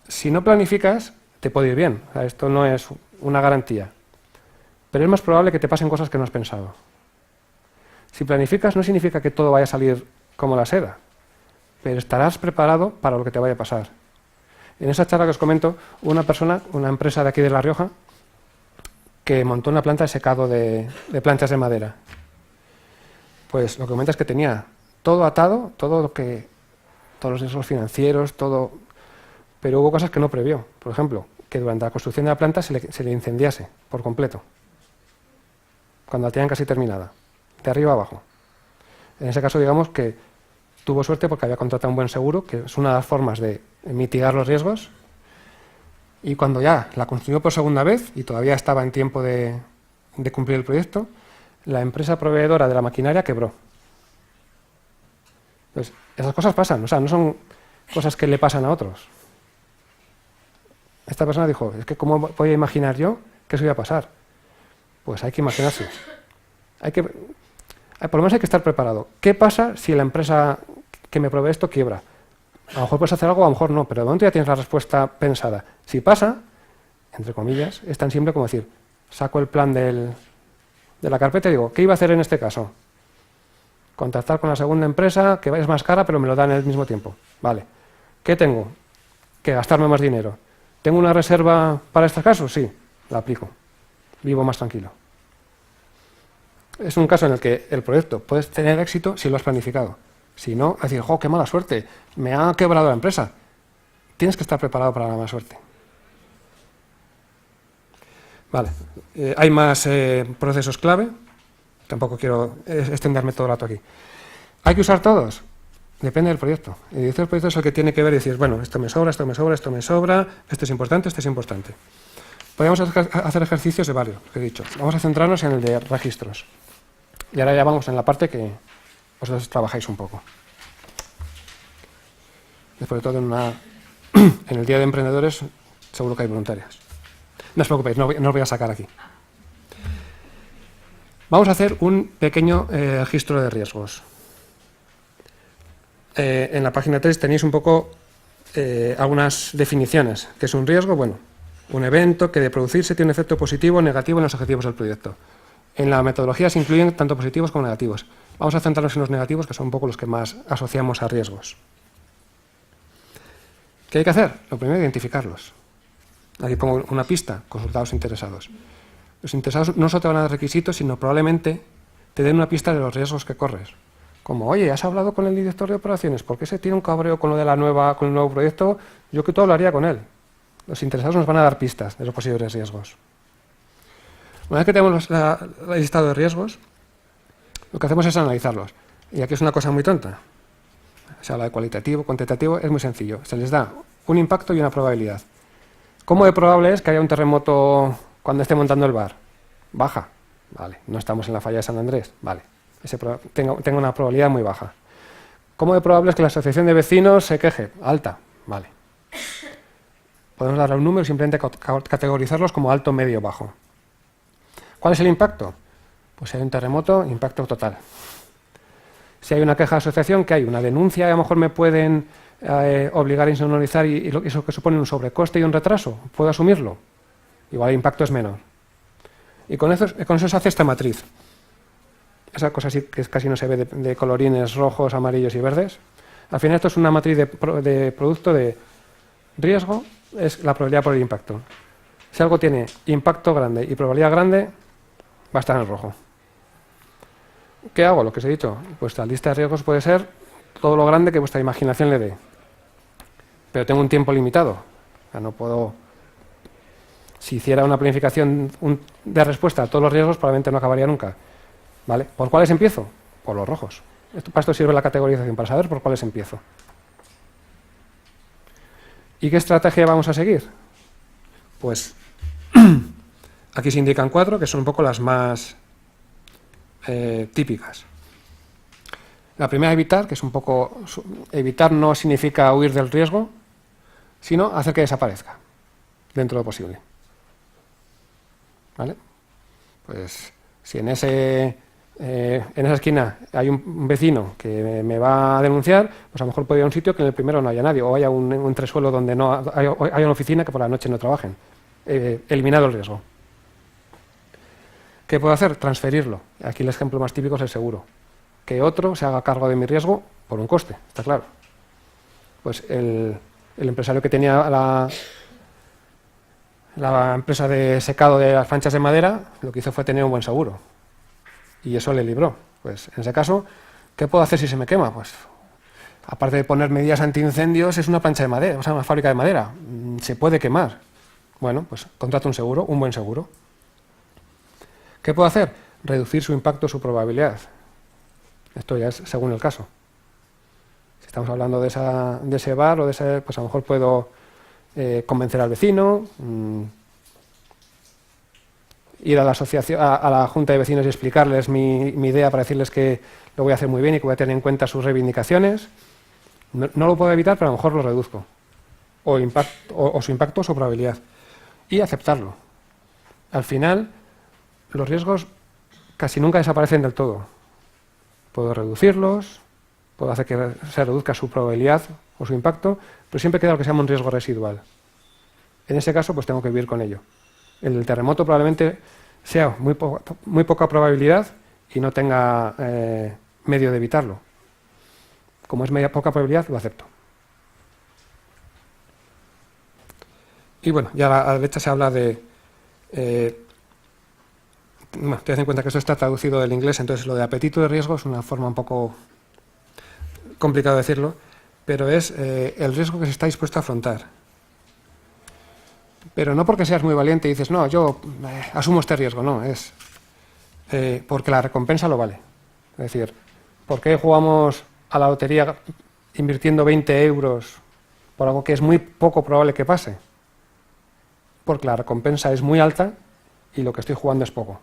Speaker 2: Si no planificas, te puede ir bien. O sea, esto no es una garantía. Pero es más probable que te pasen cosas que no has pensado. Si planificas, no significa que todo vaya a salir como la seda, pero estarás preparado para lo que te vaya a pasar. En esa charla que os comento, una empresa de aquí de La Rioja, que montó una planta de secado de planchas de madera. Pues lo que comenta es que tenía todo atado, todos los riesgos financieros, todo, pero hubo cosas que no previó. Por ejemplo, que durante la construcción de la planta se le incendiase por completo, cuando la tenían casi terminada, de arriba a abajo. En ese caso, digamos que tuvo suerte porque había contratado un buen seguro, que es una de las formas de mitigar los riesgos, y cuando ya la construyó por segunda vez y todavía estaba en tiempo de cumplir el proyecto, la empresa proveedora de la maquinaria quebró. Entonces, esas cosas pasan, o sea, no son cosas que le pasan a otros. Esta persona dijo, es que ¿cómo voy a imaginar yo que eso iba a pasar? Pues hay que imaginarse. Por lo menos hay que estar preparado. ¿Qué pasa si la empresa que me provee esto quiebra? A lo mejor puedes hacer algo, a lo mejor no, pero de momento ya tienes la respuesta pensada. Si pasa, entre comillas, es tan simple como decir, saco el plan de la carpeta y digo, ¿qué iba a hacer en este caso? Contactar con la segunda empresa, que es más cara, pero me lo dan en el mismo tiempo. Vale. ¿Qué tengo? Que gastarme más dinero. ¿Tengo una reserva para este caso? Sí, la aplico. Vivo más tranquilo. Es un caso en el que el proyecto puede tener éxito si lo has planificado. Si no, es decir, ¡jo, qué mala suerte! Me ha quebrado la empresa. Tienes que estar preparado para la mala suerte. Vale. Hay más procesos clave. Tampoco quiero extenderme todo el rato aquí. ¿Hay que usar todos? Depende del proyecto. El director del proyecto es el que tiene que ver y decir, bueno, esto me sobra, esto me sobra, esto me sobra, esto es importante, esto es importante. Podríamos hacer ejercicios de varios, que he dicho. Vamos a centrarnos en el de registros. Y ahora ya vamos en la parte que vosotros trabajáis un poco. Después de todo, en el Día de Emprendedores seguro que hay voluntarias. No os preocupéis, no os voy a sacar aquí. Vamos a hacer un pequeño registro de riesgos. En la página 3 tenéis un poco algunas definiciones. ¿Qué es un riesgo? Bueno, un evento que de producirse tiene un efecto positivo o negativo en los objetivos del proyecto. En la metodología se incluyen tanto positivos como negativos. Vamos a centrarnos en los negativos, que son un poco los que más asociamos a riesgos. ¿Qué hay que hacer? Lo primero, identificarlos. Aquí pongo una pista, consultad a los interesados. Los interesados no solo te van a dar requisitos, sino probablemente te den una pista de los riesgos que corres. Como, oye, ¿has hablado con el director de operaciones? ¿Por qué se tiene un cabreo con lo de con el nuevo proyecto? Yo que tú hablaría con él. Los interesados nos van a dar pistas de los posibles riesgos. Una vez que tenemos el listado de riesgos, lo que hacemos es analizarlos. Y aquí es una cosa muy tonta. Se habla de cualitativo, cuantitativo, es muy sencillo. Se les da un impacto y una probabilidad. ¿Cómo de probable es que haya un terremoto cuando esté montando el bar? Baja. Vale. No estamos en la falla de San Andrés. Vale. Tenga una probabilidad muy baja. ¿Cómo de probable es que la asociación de vecinos se queje? Alta. Vale. Podemos darle un número y simplemente categorizarlos como alto, medio, bajo. ¿Cuál es el impacto? Pues si hay un terremoto, impacto total. Si hay una queja de asociación, ¿qué hay? Una denuncia, a lo mejor me pueden obligar a insonorizar y eso que supone un sobrecoste y un retraso. ¿Puedo asumirlo? Igual el impacto es menor. Y con eso se hace esta matriz. Esa cosa sí que casi no se ve de colorines rojos, amarillos y verdes. Al final esto es una matriz de producto de riesgo, es la probabilidad por el impacto. Si algo tiene impacto grande y probabilidad grande, va a estar en el rojo. ¿Qué hago? Lo que os he dicho. Vuestra lista de riesgos puede ser todo lo grande que vuestra imaginación le dé. Pero tengo un tiempo limitado. O sea, no puedo... Si hiciera una planificación de respuesta a todos los riesgos, probablemente no acabaría nunca. ¿Vale? ¿Por cuáles empiezo? Por los rojos. Para esto sirve la categorización, para saber por cuáles empiezo. ¿Y qué estrategia vamos a seguir? Pues aquí se indican 4, que son un poco las más típicas. La primera, evitar, que es un poco... Evitar no significa huir del riesgo, sino hacer que desaparezca, dentro de lo posible. ¿Vale? Pues si en esa esquina hay un vecino que me va a denunciar, pues a lo mejor puedo ir a un sitio que en el primero no haya nadie, o haya un entresuelo donde no haya una oficina que por la noche no trabajen. Eliminado el riesgo. ¿Qué puedo hacer? Transferirlo. Aquí el ejemplo más típico es el seguro. Que otro se haga cargo de mi riesgo por un coste, está claro. Pues el empresario que tenía la empresa de secado de las planchas de madera, lo que hizo fue tener un buen seguro. Y eso le libró. Pues en ese caso, ¿qué puedo hacer si se me quema? Pues aparte de poner medidas antiincendios, es una plancha de madera, o sea, una fábrica de madera. Se puede quemar. Bueno, pues contrato un seguro, un buen seguro. ¿Qué puedo hacer? Reducir su impacto, su probabilidad. Esto ya es según el caso. Si estamos hablando de ese bar o de ese, pues a lo mejor puedo convencer al vecino, ir a la asociación, a la junta de vecinos y explicarles mi idea para decirles que lo voy a hacer muy bien y que voy a tener en cuenta sus reivindicaciones. No lo puedo evitar, pero a lo mejor lo reduzco. O su impacto o su probabilidad. Y aceptarlo. Al final, los riesgos casi nunca desaparecen del todo. Puedo reducirlos, puedo hacer que se reduzca su probabilidad o su impacto, pero siempre queda lo que se llama un riesgo residual. En ese caso, pues tengo que vivir con ello. El terremoto probablemente sea muy poca probabilidad y no tenga medio de evitarlo. Como es poca probabilidad, lo acepto. Y bueno, ya a la derecha se habla de... bueno, tened en cuenta que esto está traducido del inglés, entonces lo de apetito de riesgo es una forma un poco complicado de decirlo, pero es el riesgo que se está dispuesto a afrontar. Pero no porque seas muy valiente y dices, no, yo asumo este riesgo, no, es porque la recompensa lo vale. Es decir, ¿por qué jugamos a la lotería invirtiendo 20 euros por algo que es muy poco probable que pase? Porque la recompensa es muy alta y lo que estoy jugando es poco.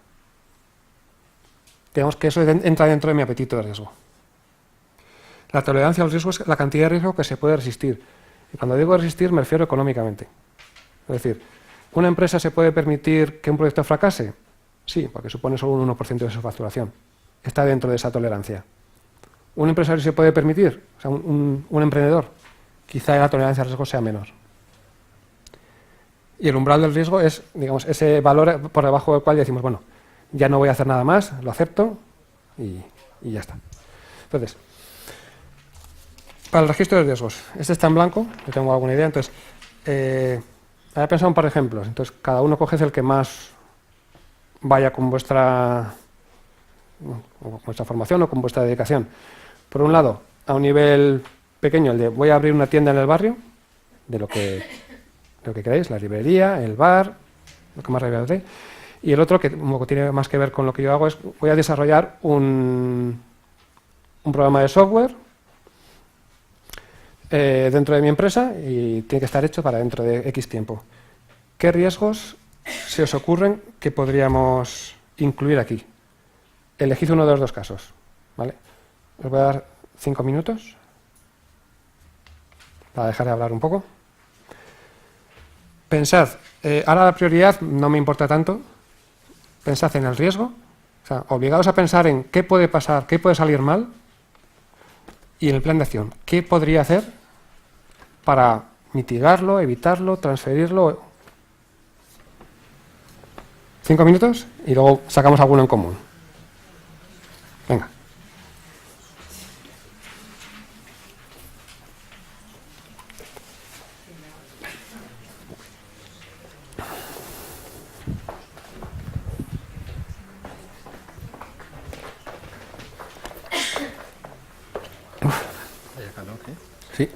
Speaker 2: Digamos que eso entra dentro de mi apetito de riesgo. La tolerancia al riesgo es la cantidad de riesgo que se puede resistir. Y cuando digo resistir me refiero económicamente. Es decir, ¿una empresa se puede permitir que un proyecto fracase? Sí, porque supone solo un 1% de su facturación. Está dentro de esa tolerancia. ¿Un empresario se puede permitir? O sea, un emprendedor. Quizá la tolerancia al riesgo sea menor. Y el umbral del riesgo es, digamos, ese valor por debajo del cual decimos, bueno, ya no voy a hacer nada más, lo acepto y ya está. Entonces, para el registro de riesgos, este está en blanco, yo tengo alguna idea, entonces, había pensado un par de ejemplos, entonces cada uno coge el que más vaya con vuestra formación o con vuestra dedicación. Por un lado, a un nivel pequeño, el de voy a abrir una tienda en el barrio, de lo que queréis, la librería, el bar, lo que más relevado dé. Y el otro, que tiene más que ver con lo que yo hago, es voy a desarrollar un programa de software dentro de mi empresa y tiene que estar hecho para dentro de X tiempo. ¿Qué riesgos se os ocurren que podríamos incluir aquí? Elegid uno de los dos casos, ¿vale? Os voy a dar 5 minutos para dejar de hablar un poco. Pensad, ahora la prioridad no me importa tanto, pensad en el riesgo, o sea, obligados a pensar en qué puede pasar, qué puede salir mal, y en el plan de acción, qué podría hacer para mitigarlo, evitarlo, transferirlo. 5 minutos y luego sacamos alguno en común. Venga. Sí.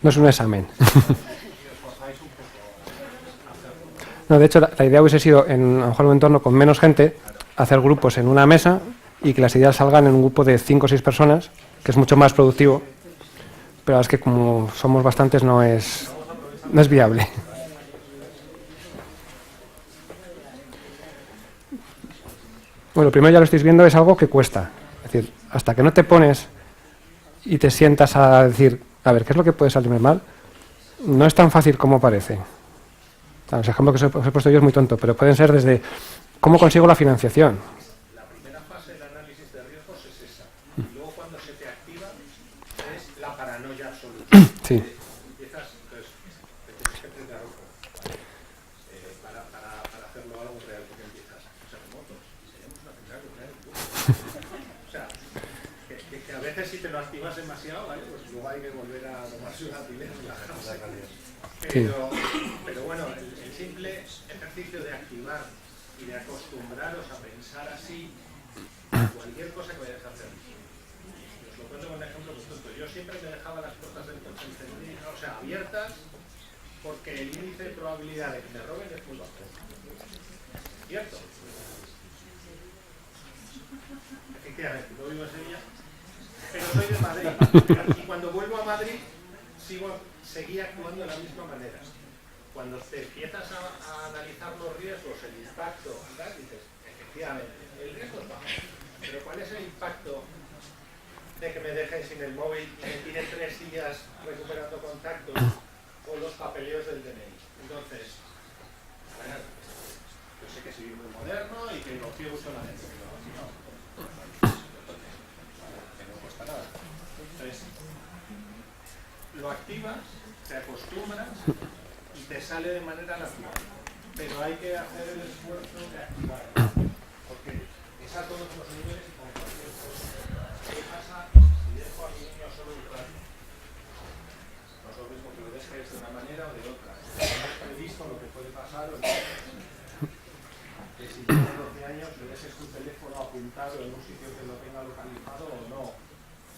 Speaker 2: No es un examen. No, de hecho, la idea hubiese sido, a lo mejor en un entorno con menos gente, hacer grupos en una mesa y que las ideas salgan en un grupo de 5 o 6 personas, que es mucho más productivo, pero es que como somos bastantes no es viable. Bueno, lo primero ya lo estáis viendo, es algo que cuesta. Es decir, hasta que no te pones y te sientas a decir, a ver, ¿qué es lo que puede salirme mal? No es tan fácil como parece. El ejemplo que os he puesto yo es muy tonto, pero pueden ser desde cómo consigo la financiación.
Speaker 3: La primera fase del análisis de riesgos es esa. Y luego cuando se te activa es la paranoia absoluta.
Speaker 2: Sí.
Speaker 3: Empiezas, entonces, te tienes que prender ojo para hacerlo algo real, porque empiezas a ser remotos y seremos una central nuclear. O sea, que a veces si te lo activas demasiado, ¿vale? Pues luego hay que volver a tomarse una alquiler y relajarse. Pero bueno, el simple ejercicio de activar y de acostumbraros a pensar así cualquier cosa que vayáis a hacer. Os lo cuento con un ejemplo muy tonto. Yo siempre me dejaba las puertas del coche encendidas, o sea, abiertas, porque el índice de probabilidad de que me roben es muy bajo. ¿Cierto? Efectivamente, no vivo en Sevilla, pero soy de Madrid. Y cuando vuelvo a Madrid, seguía actuando de la misma manera. Cuando te empiezas a analizar los riesgos, el impacto, dices, efectivamente, el riesgo es bajo, pero ¿cuál es el impacto de que me dejen sin el móvil y me tiren 3 días recuperando contactos o los papeleos del DNI? Entonces, a ver, yo sé que soy muy moderno y que lo quiero solamente, pero no, que no cuesta nada. Entonces, lo activas, te acostumbras y te sale de manera natural, pero hay que hacer el esfuerzo de activarlo, porque es a todos los niveles y con cualquier cosa. ¿Qué pasa si dejo a mi niño solo un rato? No es lo mismo que lo dejes de una manera o de otra. Hemos previsto lo que puede pasar o no. Que si tiene 12 años le dejes tu teléfono apuntado en un sitio que lo tenga localizado o no.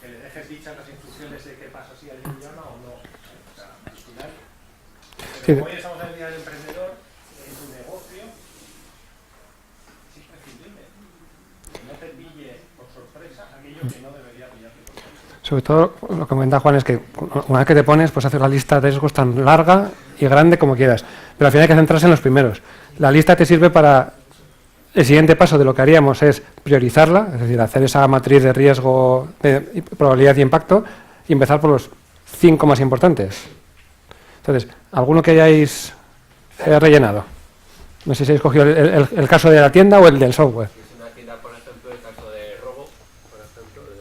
Speaker 3: Que le dejes dichas las instrucciones de qué pasa si alguien llama o no. O sea, al final. Pero hoy estamos en el día del emprendedor, en tu negocio, es imprescindible. Que no te pille por sorpresa aquello que no debería pillarte por sorpresa.
Speaker 2: Sobre todo, lo que comenta Juan es que una vez que te pones, pues hacer la lista de riesgos tan larga y grande como quieras. Pero al final hay que centrarse en los primeros. La lista te sirve para... El siguiente paso de lo que haríamos es priorizarla, es decir, hacer esa matriz de riesgo, de probabilidad y impacto, y empezar por los 5 más importantes. Entonces, ¿alguno que hayáis rellenado? No sé si habéis cogido el caso de la tienda o el del software.
Speaker 4: Es una tienda, por ejemplo, el caso de robo, por ejemplo, del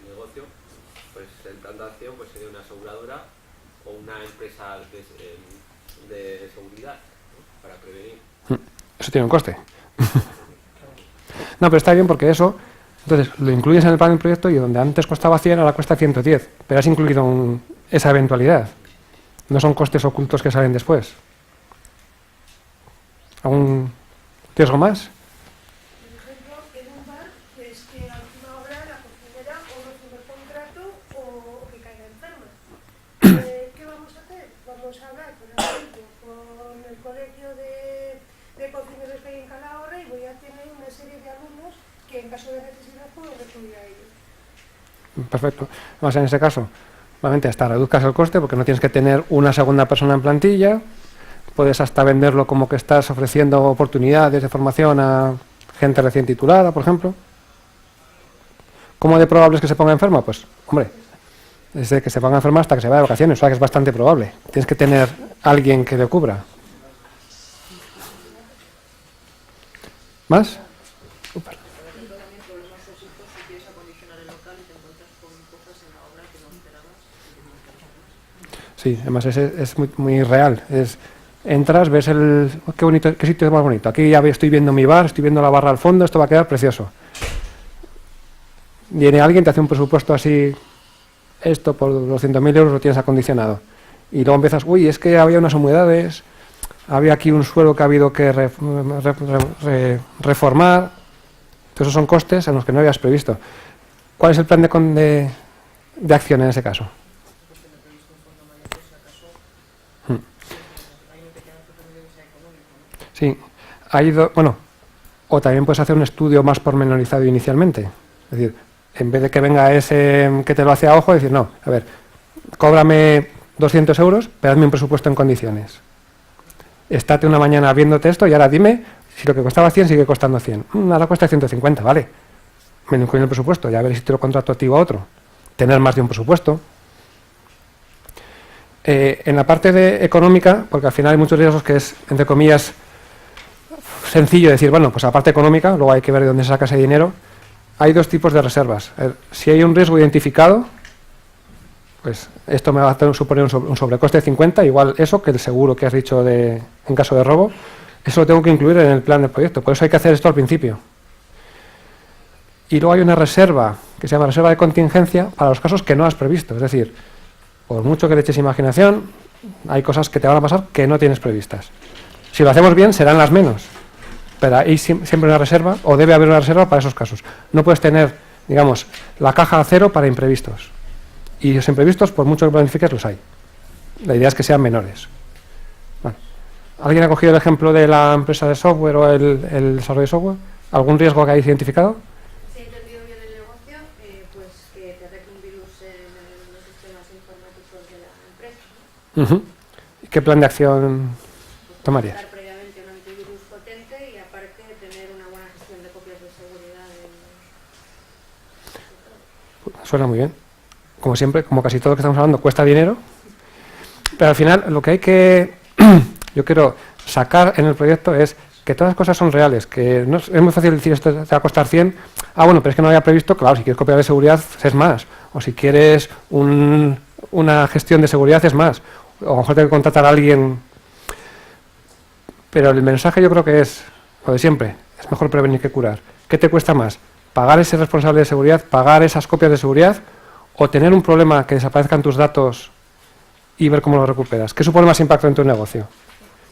Speaker 4: negocio, pues el plan de acción pues, sería una aseguradora o una empresa de seguridad, ¿no? Para prevenir.
Speaker 2: Eso tiene un coste. No, pero está bien porque eso, entonces lo incluyes en el plan del proyecto y donde antes costaba 100, ahora cuesta 110, pero has incluido esa eventualidad. No son costes ocultos que salen después. ¿Algún riesgo más?
Speaker 5: Por ejemplo, en un bar, es que a última hora la cocinera o no firma el contrato o que caiga enferma. ¿Qué vamos a hacer? Vamos a hablar, por ejemplo, con el colegio de cocineros que hay en Calahorra y voy a tener una serie de alumnos que en caso de necesidad puedo recurrir a ellos.
Speaker 2: Perfecto. Además, en ese caso, obviamente hasta reduzcas el coste porque no tienes que tener una segunda persona en plantilla. Puedes hasta venderlo como que estás ofreciendo oportunidades de formación a gente recién titulada, por ejemplo. ¿Cómo de probable es que se ponga enferma? Pues, hombre, desde que se ponga enferma hasta que se vaya de vacaciones, o sea que es bastante probable. Tienes que tener alguien que le cubra. ¿Más? Super. Sí, además es muy, muy real. Entras, ves qué bonito, qué sitio más bonito. Aquí ya estoy viendo mi bar, estoy viendo la barra al fondo, esto va a quedar precioso. Viene alguien, te hace un presupuesto así, esto por 200.000 euros lo tienes acondicionado. Y luego empiezas, uy, es que había unas humedades, había aquí un suelo que ha habido que reformar. Entonces esos son costes en los que no habías previsto. ¿Cuál es el plan de acción en ese caso? Sí, bueno, o también puedes hacer un estudio más pormenorizado inicialmente. Es decir, en vez de que venga ese que te lo hace a ojo, decir, no, a ver, cóbrame 200 euros, pero hazme un presupuesto en condiciones. Estate una mañana viéndote esto y ahora dime si lo que costaba 100 sigue costando 100. Ahora cuesta 150, vale. Me lo incluyo en el presupuesto, ya veré si te lo contrato a ti o a otro. Tener más de un presupuesto. En la parte de económica, porque al final hay muchos riesgos que es, entre comillas, sencillo decir, bueno, pues la parte económica, luego hay que ver de dónde se saca ese dinero. Hay dos tipos de reservas. Si hay un riesgo identificado, pues esto me va a suponer un sobrecoste de 50, igual eso que el seguro que has dicho en caso de robo, eso lo tengo que incluir en el plan del proyecto. Por eso hay que hacer esto al principio. Y luego hay una reserva, que se llama reserva de contingencia, para los casos que no has previsto. Es decir, por mucho que le eches imaginación, hay cosas que te van a pasar que no tienes previstas. Si lo hacemos bien, serán las menos. Pero hay siempre una reserva, o debe haber una reserva para esos casos. No puedes tener, digamos, la caja a cero para imprevistos. Y los imprevistos, por mucho que planifiques, los hay. La idea es que sean menores. Bueno, ¿alguien ha cogido el ejemplo de la empresa de software o el desarrollo de software? ¿Algún riesgo que hayáis identificado?
Speaker 6: Si he entendido bien el negocio, pues que te detecte un virus en los sistemas informáticos de la empresa.
Speaker 2: ¿Y qué plan de acción tomarías?
Speaker 6: Dar previamente un antivirus potente y aparte tener una buena gestión de copias de seguridad.
Speaker 2: Suena muy bien. Como siempre, como casi todo lo que estamos hablando, cuesta dinero. Pero al final, lo que hay que, yo quiero sacar en el proyecto es que todas las cosas son reales, que no es muy fácil decir esto te va a costar 100. Ah, bueno, pero es que no había previsto, claro, si quieres copiar de seguridad es más. O si quieres una gestión de seguridad es más. O a lo mejor tengo que contratar a alguien. Pero el mensaje yo creo que es lo de siempre. Es mejor prevenir que curar. ¿Qué te cuesta más? ¿Pagar ese responsable de seguridad? ¿Pagar esas copias de seguridad? ¿O tener un problema que desaparezcan tus datos y ver cómo los recuperas? ¿Qué supone más impacto en tu negocio?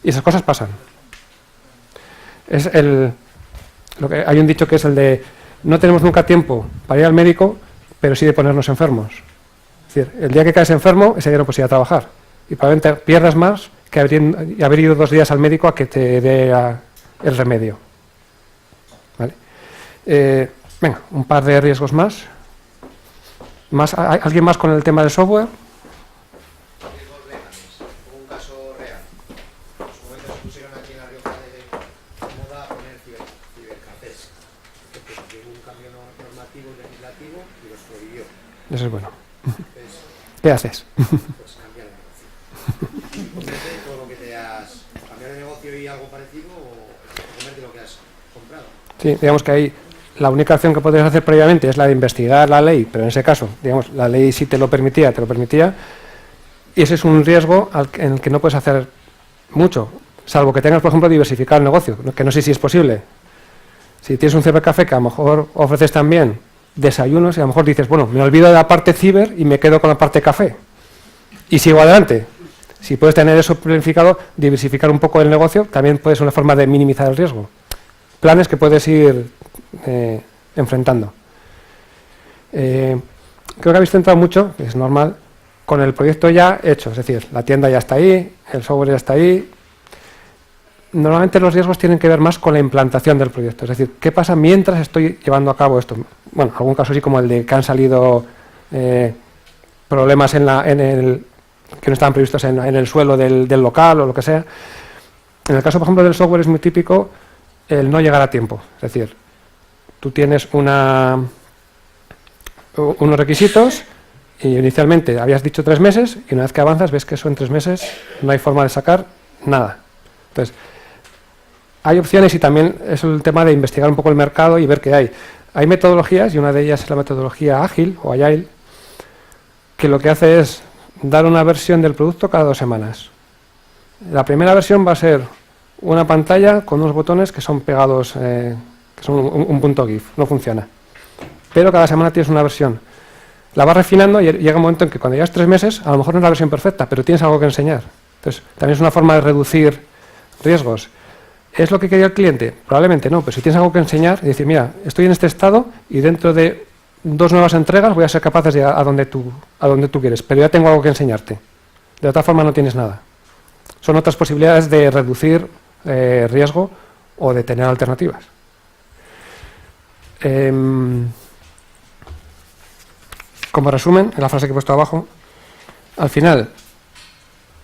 Speaker 2: Y esas cosas pasan. Hay un dicho que es el de no tenemos nunca tiempo para ir al médico, pero sí de ponernos enfermos. Es decir, el día que caes enfermo, ese día no puedes ir a trabajar. Y probablemente pierdas más que haber ido 2 días al médico a que te dé el remedio. ¿Vale? Venga, un par de riesgos más. ¿Alguien más con el tema del software?
Speaker 7: Riesgos reales. Un caso real. En su momento se pusieron aquí en La Rioja de moda a poner cibercafés. Entonces llegó un cambio normativo y legislativo y los prohibió.
Speaker 2: Eso es bueno.
Speaker 7: Entonces,
Speaker 2: ¿Qué haces?
Speaker 7: pues cambiar de negocio. ¿Comerte todo lo que te has... cambiar de negocio y algo parecido o comerte lo que has comprado?
Speaker 2: Sí, digamos que ahí la única acción que podrías hacer previamente es la de investigar la ley, pero en ese caso, digamos, la ley sí te lo permitía, y ese es un riesgo en el que no puedes hacer mucho, salvo que tengas, por ejemplo, diversificar el negocio, que no sé si es posible. Si tienes un cibercafé que a lo mejor ofreces también desayunos y a lo mejor dices, bueno, me olvido de la parte ciber y me quedo con la parte café y sigo adelante. Si puedes tener eso planificado, diversificar un poco el negocio, también puede ser una forma de minimizar el riesgo. Planes que puedes ir enfrentando. Creo que habéis centrado mucho, que es normal, con el proyecto ya hecho, es decir, la tienda ya está ahí, el software ya está ahí. Normalmente los riesgos tienen que ver más con la implantación del proyecto, es decir, ¿qué pasa mientras estoy llevando a cabo esto? Bueno, algún caso así como el de que han salido problemas que no estaban previstos en el suelo del local o lo que sea. En el caso, por ejemplo, del software es muy típico el no llegar a tiempo, es decir, tú tienes unos requisitos y inicialmente habías dicho 3 meses y una vez que avanzas ves que eso en 3 meses no hay forma de sacar nada. Entonces, hay opciones y también es el tema de investigar un poco el mercado y ver qué hay. Hay metodologías y una de ellas es la metodología ágil o agile, que lo que hace es dar una versión del producto cada 2 semanas. La primera versión va a ser una pantalla con unos botones que son pegados, que son un punto GIF, no funciona. Pero cada semana tienes una versión. La vas refinando y llega un momento en que cuando llevas 3 meses, a lo mejor no es la versión perfecta, pero tienes algo que enseñar. Entonces, también es una forma de reducir riesgos. ¿Es lo que quería el cliente? Probablemente no, pero si tienes algo que enseñar y decir, mira, estoy en este estado y dentro de 2 nuevas entregas voy a ser capaz de llegar a donde tú quieres, pero ya tengo algo que enseñarte. De otra forma no tienes nada. Son otras posibilidades de reducir riesgo o de tener alternativas. Como resumen, en la frase que he puesto abajo, al final,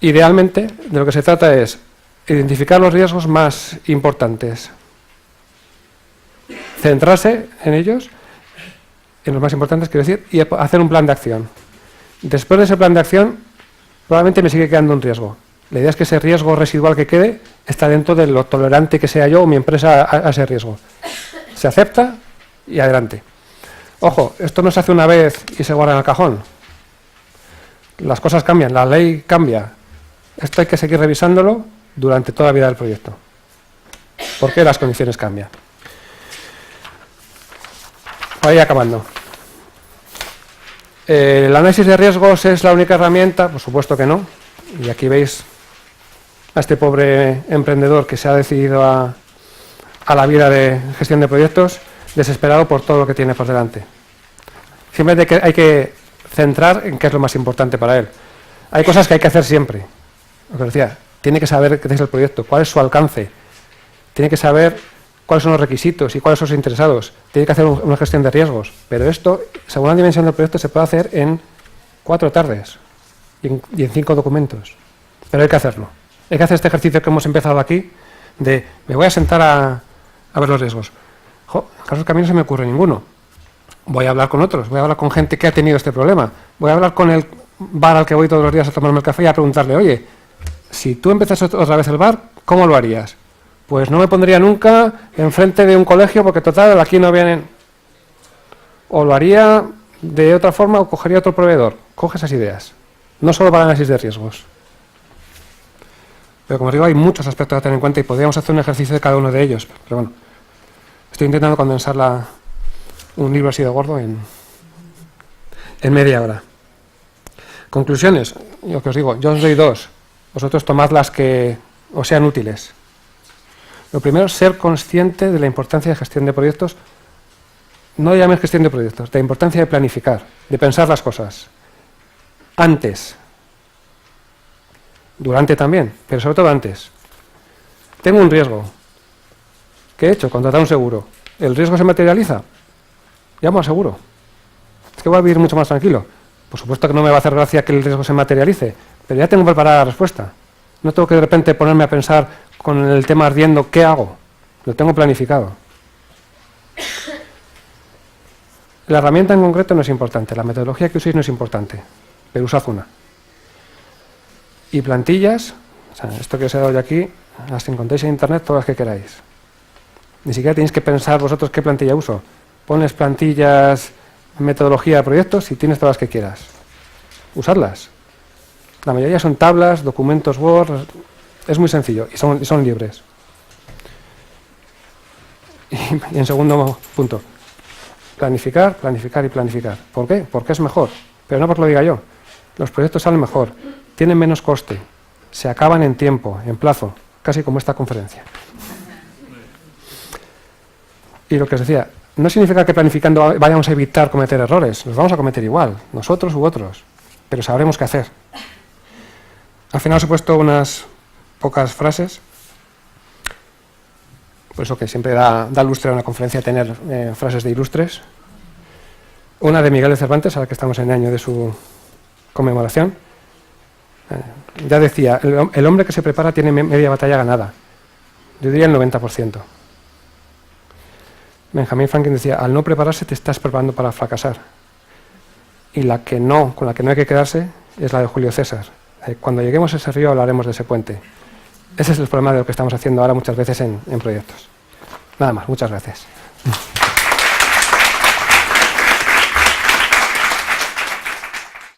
Speaker 2: idealmente, de lo que se trata es identificar los riesgos más importantes, centrarse en ellos, en los más importantes, quiero decir, y hacer un plan de acción. Después de ese plan de acción, probablemente me sigue quedando un riesgo. La idea es que ese riesgo residual que quede está dentro de lo tolerante que sea yo o mi empresa a ese riesgo. Se acepta y adelante. Ojo, esto no se hace una vez y se guarda en el cajón. Las cosas cambian, la ley cambia. Esto hay que seguir revisándolo durante toda la vida del proyecto, porque las condiciones cambian. Voy acabando. ¿El análisis de riesgos es la única herramienta? Por supuesto que no. Y aquí veis a este pobre emprendedor que se ha decidido a la vida de gestión de proyectos, desesperado por todo lo que tiene por delante. Siempre hay que centrar en qué es lo más importante para él. Hay cosas que hay que hacer siempre. Lo que decía, tiene que saber qué es el proyecto, cuál es su alcance, tiene que saber cuáles son los requisitos y cuáles son los interesados, tiene que hacer una gestión de riesgos. Pero esto, según la dimensión del proyecto, se puede hacer en 4 tardes y en 5 documentos. Pero hay que hacerlo. Hay que hacer este ejercicio que hemos empezado aquí de me voy a sentar a ver los riesgos. En caso que a mí no se me ocurre ninguno. Voy a hablar con otros, voy a hablar con gente que ha tenido este problema. Voy a hablar con el bar al que voy todos los días a tomarme el café y a preguntarle, oye, si tú empezas otra vez el bar, ¿cómo lo harías? Pues no me pondría nunca enfrente de un colegio porque total, aquí no vienen. O lo haría de otra forma o cogería otro proveedor. Coge esas ideas. No solo para análisis de riesgos. Pero como os digo, hay muchos aspectos a tener en cuenta y podríamos hacer un ejercicio de cada uno de ellos. Pero bueno, estoy intentando condensar un libro así de gordo en media hora. Conclusiones. Lo que os digo, yo os doy 2. Vosotros tomad las que os sean útiles. Lo primero es ser consciente de la importancia de gestión de proyectos. No llaméis gestión de proyectos, de la importancia de planificar, de pensar las cosas. Antes. Durante también, pero sobre todo antes. Tengo un riesgo. ¿Qué he hecho? Contratar un seguro. ¿El riesgo se materializa? Llamo al seguro. Es que voy a vivir mucho más tranquilo. Por supuesto que no me va a hacer gracia que el riesgo se materialice, pero ya tengo preparada la respuesta. No tengo que de repente ponerme a pensar con el tema ardiendo, ¿qué hago? Lo tengo planificado. La herramienta en concreto no es importante, la metodología que uséis no es importante, pero usad una. Y plantillas, o sea, esto que os he dado yo aquí, las encontréis en internet todas las que queráis. Ni siquiera tenéis que pensar vosotros qué plantilla uso. Pones plantillas, metodología de proyectos y tienes todas las que quieras. Usadlas. La mayoría son tablas, documentos Word, es muy sencillo y son libres. Y en segundo punto, planificar, planificar y planificar. ¿Por qué? Porque es mejor, pero no porque lo diga yo. Los proyectos salen mejor, tienen menos coste, se acaban en tiempo, en plazo, casi como esta conferencia. Y lo que os decía, no significa que planificando vayamos a evitar cometer errores, los vamos a cometer igual, nosotros u otros, pero sabremos qué hacer. Al final os he puesto unas pocas frases, por eso que siempre da lustre a una conferencia tener frases de ilustres. Una de Miguel de Cervantes, a la que estamos en el año de su conmemoración. Ya decía, el hombre que se prepara tiene media batalla ganada. Yo diría el 90%. Benjamin Franklin decía, al no prepararse te estás preparando para fracasar. Y con la que no hay que quedarse es la de Julio César. Cuando lleguemos a ese río hablaremos de ese puente. Ese es el problema de lo que estamos haciendo ahora muchas veces en proyectos. Nada más, muchas gracias.